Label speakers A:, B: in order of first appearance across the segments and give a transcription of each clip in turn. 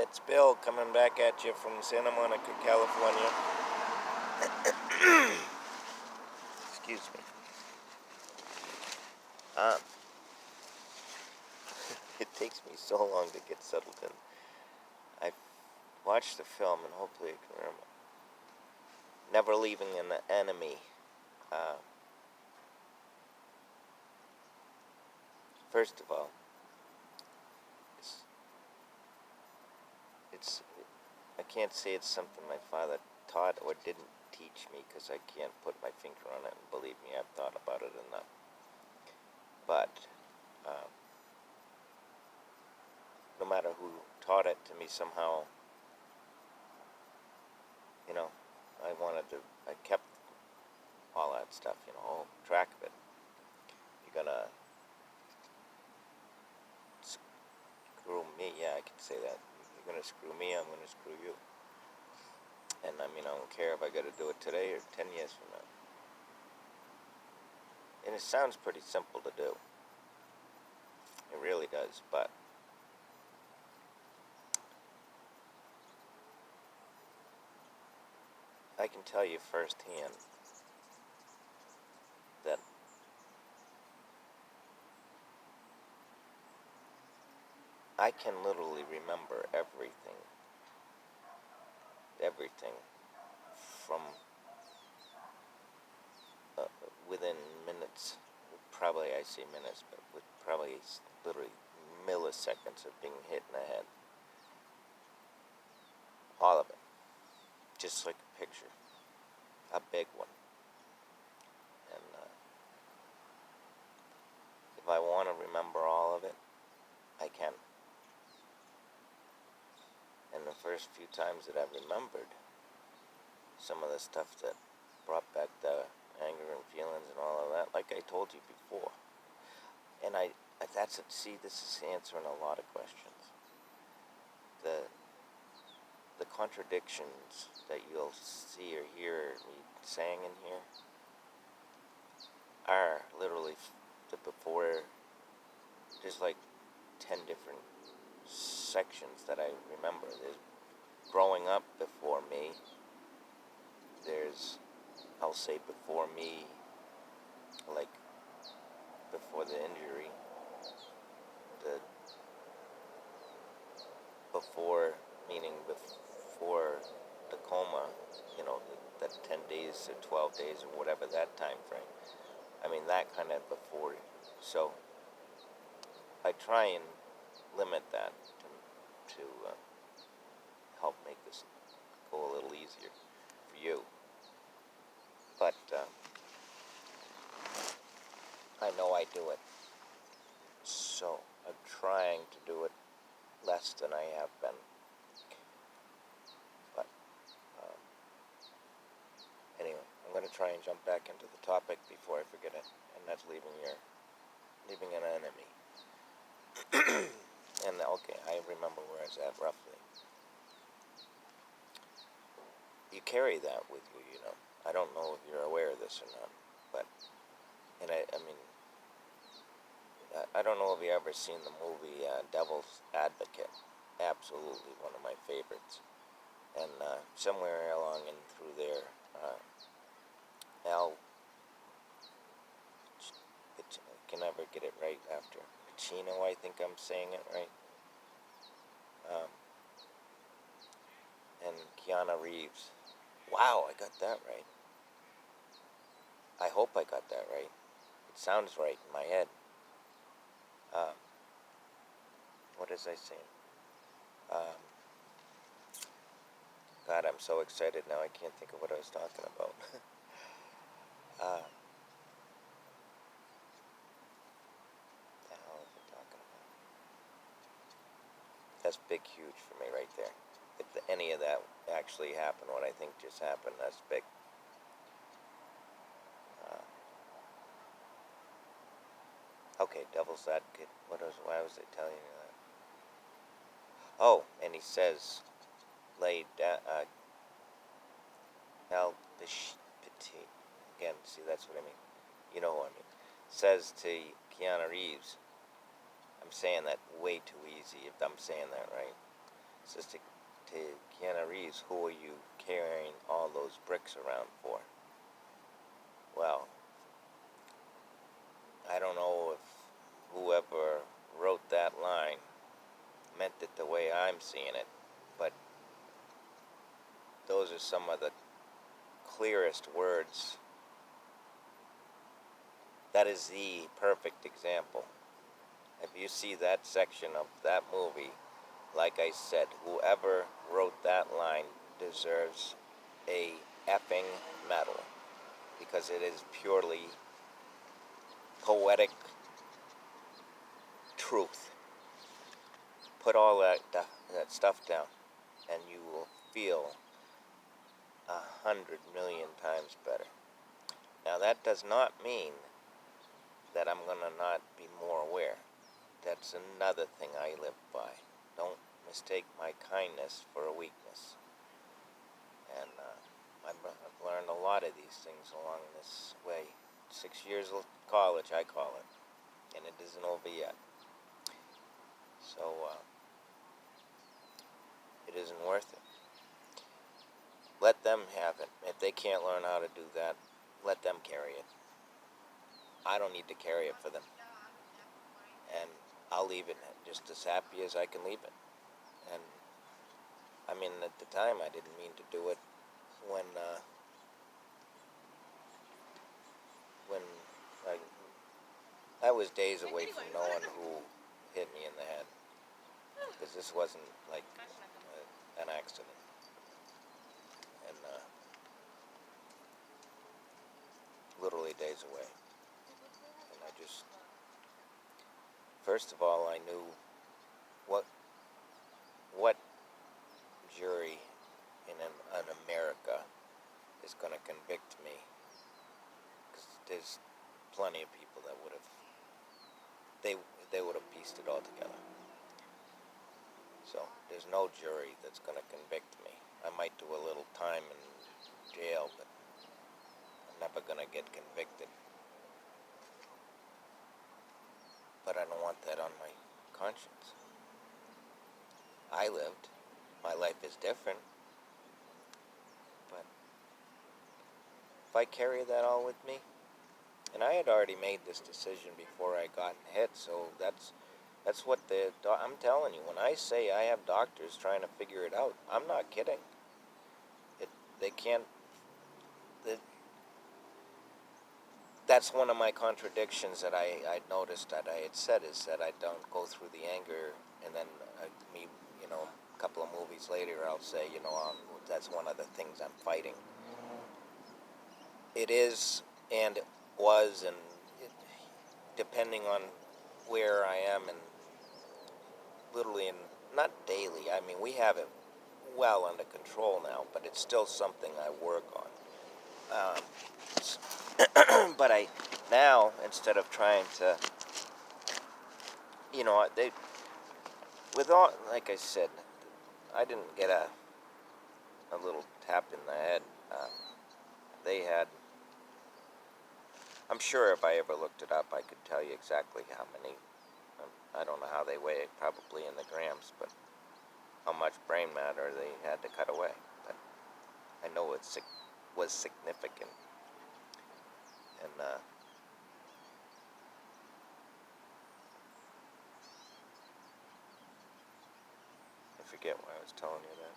A: It's Bill coming back at you from Santa Monica, California. Excuse me. Um, it takes me so long to get settled in. I watched the film and hopefully I can remember. Never Leaving an Enemy. First of all, it's I can't say it's something my father taught or didn't teach me because I can't put my finger on it, and believe me, I've thought about it enough. But no matter who taught it to me, somehow, I kept all that stuff, track of it. You're gonna screw me, yeah, I can say that. You're gonna screw me, I'm gonna screw you. And I don't care if I gotta do it today or 10 years from now. And it sounds pretty simple to do. It really does, but I can tell you firsthand that I can literally remember everything from within minutes. Probably I say minutes, but with probably literally milliseconds of being hit in the head. All of it. Just like a picture. A big one. And if I want to remember all of it, I can. And the first few times that I remembered some of the stuff that brought back the anger and feelings and all of that, like I told you before. And this is answering a lot of questions. The contradictions that you'll see or hear me saying in here are literally before. There's like 10 different sections that I remember. There's growing up before me. There's, I'll say before me, like before the injury. Before, meaning before the coma, that 10 days or 12 days or whatever that time frame. That kind of before. So I try and limit that to help make this go a little easier for you. But I know I do it. So I'm trying to do it less than I have been. But anyway, I'm going to try and jump back into the topic before I forget it, and that's leaving an enemy. And okay, I remember where I was at roughly. You carry that with you, I don't know if you're aware of this or not, but, and I don't know if you ever seen the movie Devil's Advocate. Absolutely one of my favorites. And somewhere along in through there, Al, I can never get it right after. Pacino, I think I'm saying it right. And Keanu Reeves. Wow, I got that right. I hope I got that right. It sounds right in my head. What was I saying? God, I'm so excited now I can't think of what I was talking about. What the hell was I talking about? That's big, huge for me right there. If any of that actually happened, what I think just happened, that's big. Okay, Devil's Advocate. Why was I telling you that? Oh, and he says, Al Petit. Again, see, that's what I mean. You know what I mean. Says to Keanu Reeves, I'm saying that way too easy if I'm saying that right. says to Keanu Reeves, who are you carrying all those bricks around for? Well, I don't know if whoever wrote that line meant it the way I'm seeing it, but those are some of the clearest words. That is the perfect example. If you see that section of that movie, like I said, whoever wrote that line deserves a effing medal, because it is purely poetic truth. Put all that stuff down, and you will feel 100 million times better. Now, that does not mean that I'm going to not be more aware. That's another thing I live by. Don't mistake my kindness for a weakness. And I've learned a lot of these things along this way. 6 years of college, I call it, and it isn't over yet. So it isn't worth it. Let them have it. If they can't learn how to do that, let them carry it. I don't need to carry it for them. And I'll leave it just as happy as I can leave it. And I mean, at the time, I didn't mean to do it when I was days away from knowing who hit me in the head, because this wasn't like an accident. And literally days away. And I just, first of all, I knew what jury in America is going to convict me, because there's plenty of people that would have, they would have pieced it all together. So there's no jury that's going to convict me. I might do a little time in jail, but I'm never going to get convicted. But I don't want that on my conscience. I lived. My life is different. But if I carry that all with me, and I had already made this decision before I got hit, so that's what I'm telling you. When I say I have doctors trying to figure it out, I'm not kidding. They can't. That's one of my contradictions that I noticed that I had said, is that I don't go through the anger, and then a couple of movies later, I'll say, that's one of the things I'm fighting. It is, and it was, and depending on where I am, and literally, and not daily. I mean, we have it well under control now, but it's still something I work on. But I now, instead of trying to, with all, like I said, I didn't get a little tap in the head. They had, I'm sure if I ever looked it up, I could tell you exactly how many. I don't know how they weigh it, probably in the grams, but how much brain matter they had to cut away. But I know it was significant. And I forget why I was telling you that.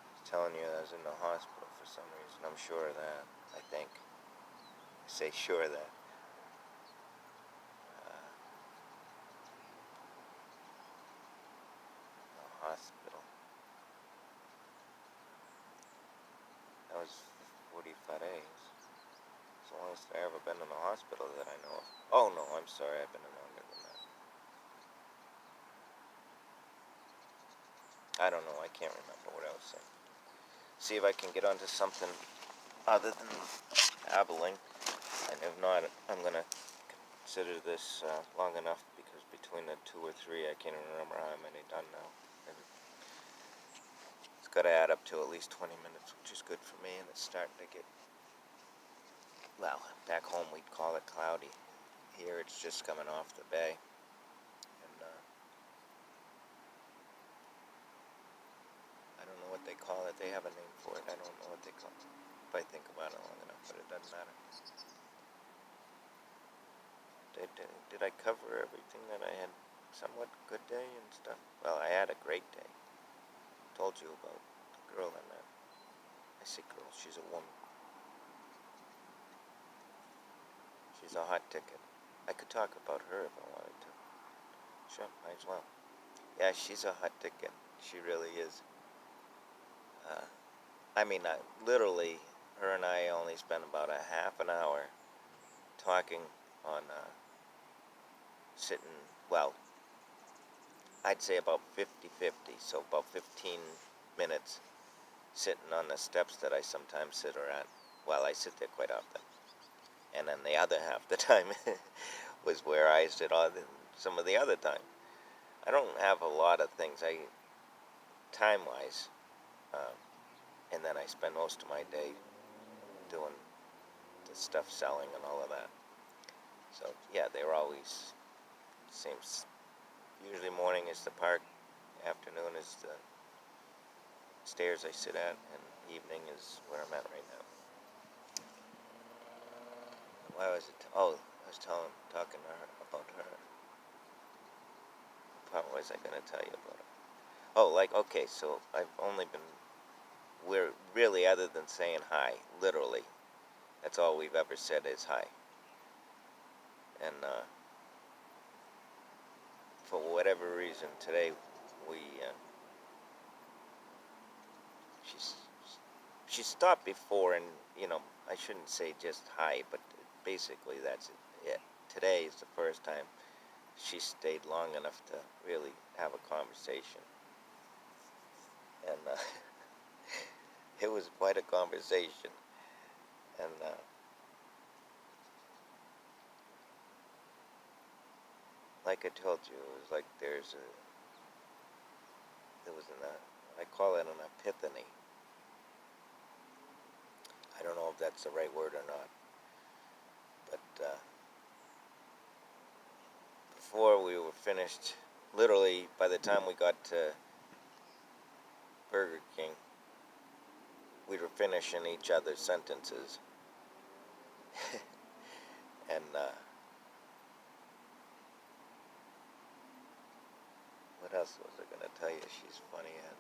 A: I was telling you that I was in the hospital for some reason. I'm sure of that, I think. I say sure of that. The hospital. That was 45 days. It's the longest I've ever been in the hospital that I know of. Oh, no, I'm sorry. I've been in longer than that. I don't know. I can't remember what I was saying. See if I can get onto something other than babbling. And if not, I'm going to consider this long enough, because between the 2 or 3, I can't even remember how many done now. And it's got to add up to at least 20 minutes, which is good for me, and it's starting to get, well, back home we'd call it cloudy. Here it's just coming off the bay. And I don't know what they call it. They have a name for it. I don't know what they call it. If I think about it long enough, but it doesn't matter. Did I cover everything that I had? Somewhat good day and stuff. Well, I had a great day. Told you about the girl I met. I say girl, she's a woman. She's a hot ticket. I could talk about her if I wanted to. Sure, might as well. Yeah, she's a hot ticket. She really is. Uh, I mean, literally, her and I only spent about a half an hour talking on sitting, well, I'd say about 50-50, so about 15 minutes sitting on the steps that I sometimes sit at. Well, I sit there quite often. And then the other half the time was where I sit on some of the other time. I don't have a lot of things, time-wise, um, and then I spend most of my day doing the stuff selling and all of that. So yeah, they're always seems. Usually morning is the park, afternoon is the stairs I sit at, and evening is where I'm at right now. Why was it? Oh, I was talking to her about her. What was I gonna tell you about her? Oh, like okay, so I've only been. We're really, other than saying hi, literally, that's all we've ever said is hi. And for whatever reason, today we she's she stopped before, and I shouldn't say just hi, but basically that's it. Today is the first time she stayed long enough to really have a conversation, and it was quite a conversation. And like I told you, it was like there was I call it an epiphany. I don't know if that's the right word or not, but before we were finished, literally by the time we got to Burger King, we were finishing each other's sentences. And what else was I gonna tell you? She's funny. And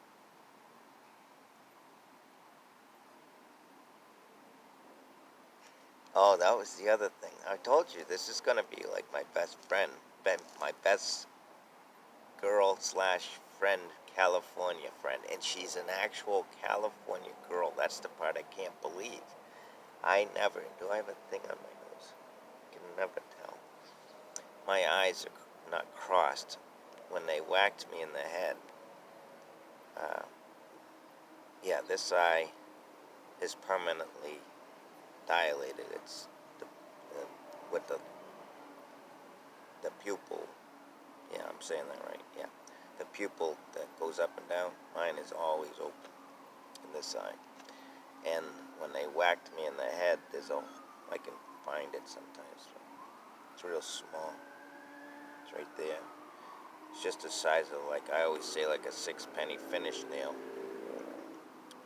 A: oh, that was the other thing. I told you this is gonna be like my best friend, my best girl slash friend, California friend, and she's an actual California girl. That's the part I can't believe. I never do. I have a thing on my nose. I can never tell. My eyes are not crossed when they whacked me in the head. Uh, yeah, this eye is permanently dilated. It's the with the pupil. Yeah, I'm saying that right. Yeah, the pupil that goes up and down. Mine is always open in this eye. And when they whacked me in the head, I can find it sometimes. It's real small. It's right there. It's just the size of, like I always say, like a six-penny finish nail.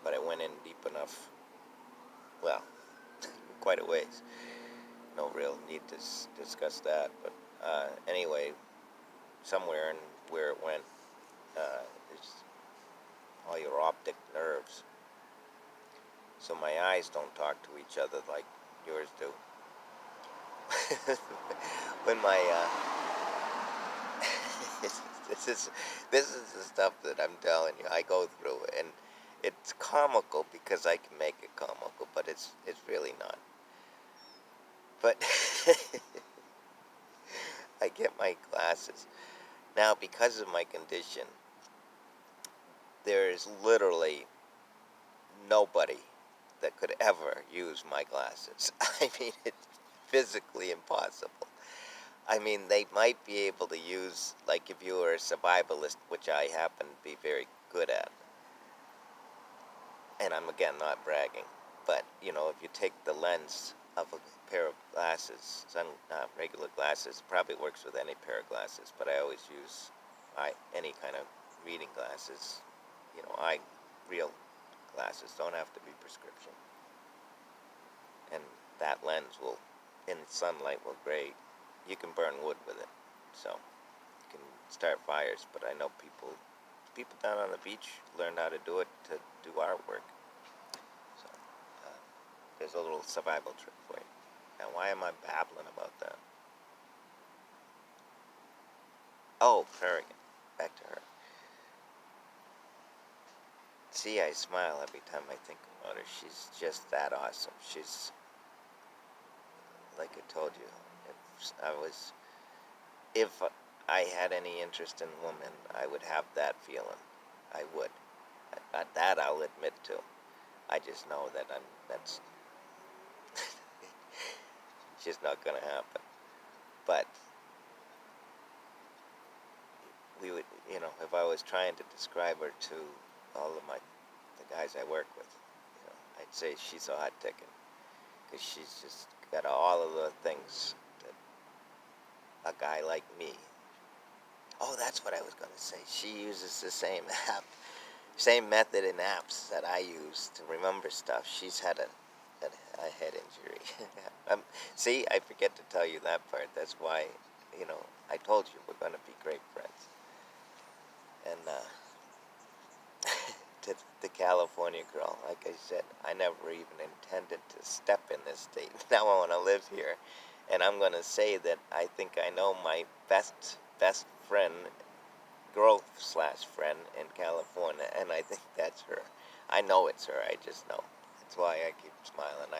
A: But it went in deep enough. Well, quite a ways. No real need to discuss that. But anyway, somewhere in where it went, is all your optic nerves. So my eyes don't talk to each other like yours do. When my this is this is the stuff that I'm telling you I go through, and it's comical because I can make it comical, but it's really not. But I get my glasses now because of my condition. There is literally nobody that could ever use my glasses. I mean, it's physically impossible. I mean, they might be able to use, like, if you were a survivalist, which I happen to be very good at. And I'm, again, not bragging. But, if you take the lens of a pair of glasses, regular glasses. Probably works with any pair of glasses, but I always use any kind of reading glasses. Real glasses don't have to be prescription, and that lens will, in sunlight, will grade. You can burn wood with it, so you can start fires. But I know people down on the beach learned how to do it to do artwork. So there's a little survival trick for you. Now, why am I babbling about that? Oh, Kerrigan. Back to her. See, I smile every time I think about her. She's just that awesome. She's, like I told you, if I had any interest in women, I would have that feeling. I would. That I'll admit to. I just know that that's just not going to happen. But we would, if I was trying to describe her to all of the guys I work with, I'd say she's a hot ticket, because she's just got all of the things that a guy like me. Oh, that's what I was going to say. She uses the same same method in apps that I use to remember stuff. She's had a head injury. See, I forget to tell you that part. That's why, I told you we're going to be great friends. And to the California girl, like I said, I never even intended to step in this state. Now I want to live here. And I'm going to say that I think I know my best friend, girl/friend in California, and I think that's her. I know it's her. I just know. That's why I keep smiling.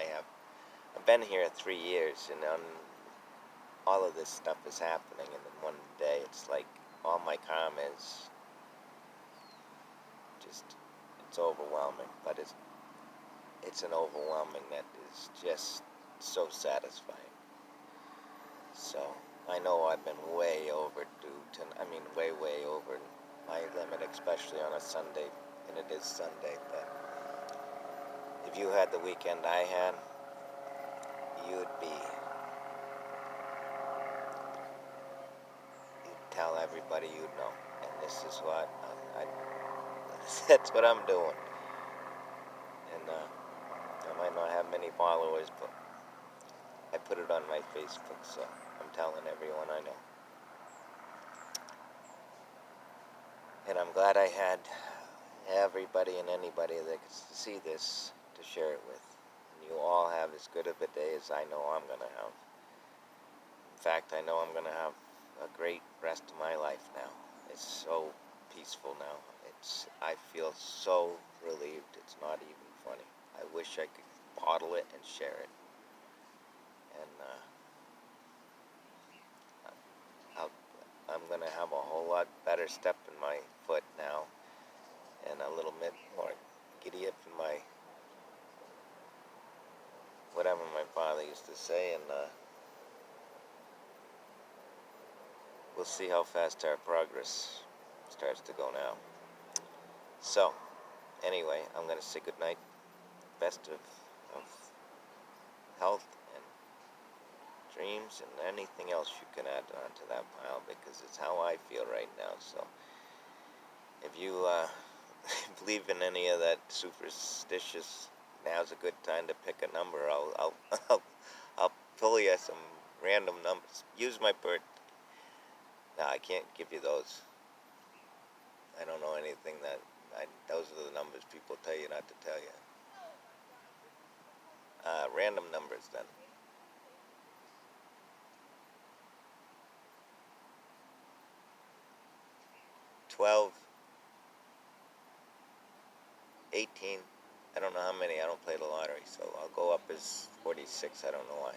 A: I've been here 3 years, and all of this stuff is happening, and then one day it's like all my karma is just, it's overwhelming, but it's an overwhelming that is just so satisfying. So I know I've been way overdue way over my limit, especially on a Sunday, and it is Sunday. But if you had the weekend I had, you'd tell everybody you'd know. And this is what that's what I'm doing. And I might not have many followers, but I put it on my Facebook, so I'm telling everyone I know. And I'm glad I had everybody and anybody that could see this to share it with. And you all have as good of a day as I know I'm going to have. In fact, I know I'm going to have a great rest of my life now. It's so peaceful now. I feel so relieved. It's not even funny. I wish I could bottle it and share it. And I'm going to have a whole lot better step in my foot now, and a little bit more giddy up in my, whatever my father used to say, and we'll see how fast our progress starts to go now. So, anyway, I'm going to say goodnight. Best of health and dreams and anything else you can add onto that pile, because it's how I feel right now. So, if you believe in any of that superstitious, now's a good time to pick a number, I'll pull you some random numbers. Use my birth. No, I can't give you those. I don't know anything those are the numbers people tell you not to tell you. Random numbers then. 12, 18, I don't know how many. I don't play the lottery, so I'll go up as 46. I don't know why.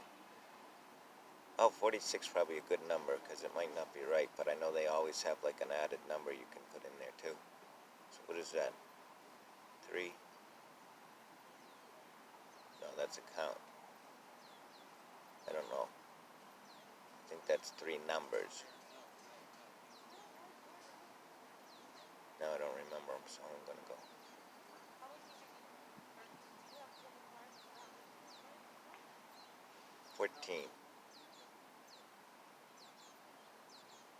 A: Oh, 46 is probably a good number, because it might not be right, but I know they always have like an added number you can put in there too. So what is that? 3? No, that's a count. I don't know. I think that's 3 numbers. Now I don't remember them, so I'm gonna go. 14.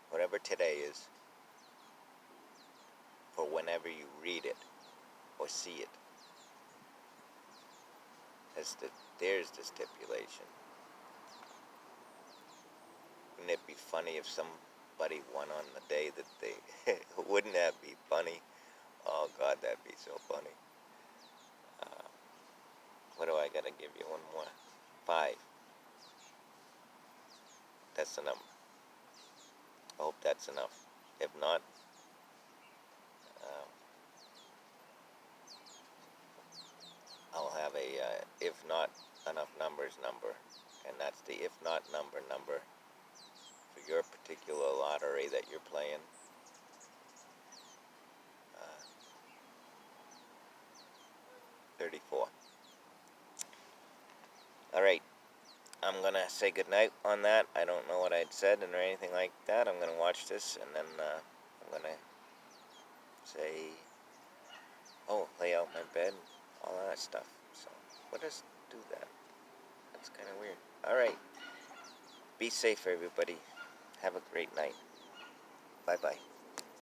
A: Whatever today is, for whenever you read it or see it. There's the stipulation. Wouldn't it be funny if somebody won on the day that they... Wouldn't that be funny? Oh, God, that'd be so funny. What do I gotta give you? One more. 5. That's the number. I hope that's enough. If not, I'll have a if not enough numbers number. And that's the if not number for your particular lottery that you're playing. 34. Alright, I'm gonna say goodnight on that. I don't know what I'd said or anything like that. I'm gonna watch this and then I'm gonna say, lay out my bed, all that stuff. So, what does do that? That's kind of weird. Alright, be safe everybody. Have a great night. Bye-bye.